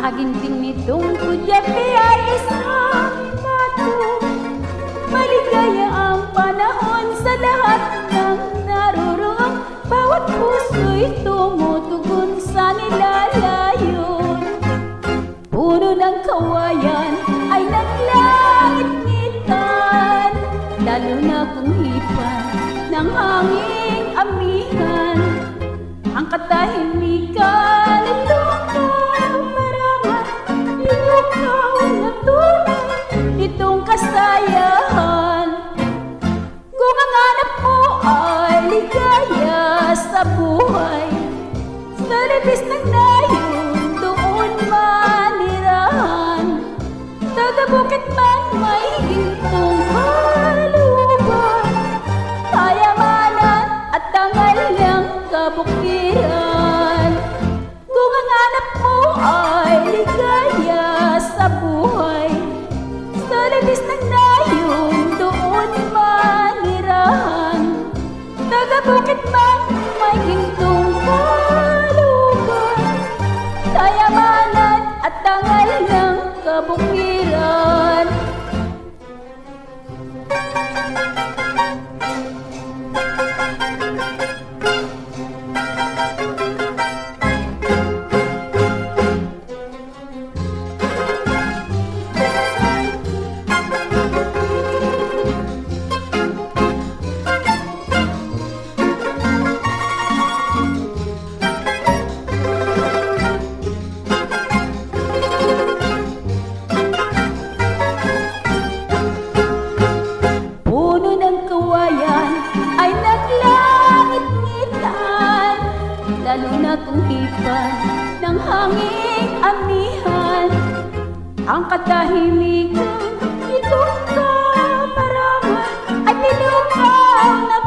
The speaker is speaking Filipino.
Kaginting nitong kudyapi ay isang bato. Maligaya ang panahon sa lahat ng naroroon. Bawat puso'y tumutugon sa nilalayon. Puno ng kawayan ay naglangit-ngitan, lalo na kung hipan ng hanging amihan. Ang katahimikan ay lukaw, marangat, lukaw na tunay nitong kasayahan. Kung ang hanap mo ay ligaya sa buhay, sa libis ng nayon doon manirahan. Taga-bukid man may gintong kaluban, kayamanan at tangal ng kabukiran. Kung ang hanap mo ay ligaya sa buhay, sa libis ng nayon doon manirahan. Taga-bukid man may gintong kaluban, kayamanan at tangal ng kabukiran. Ay naglangit-ngitan, lalo na kung hipan ng hanging amihan. Ang katahimikan, itong kaparaman ay nilukaw na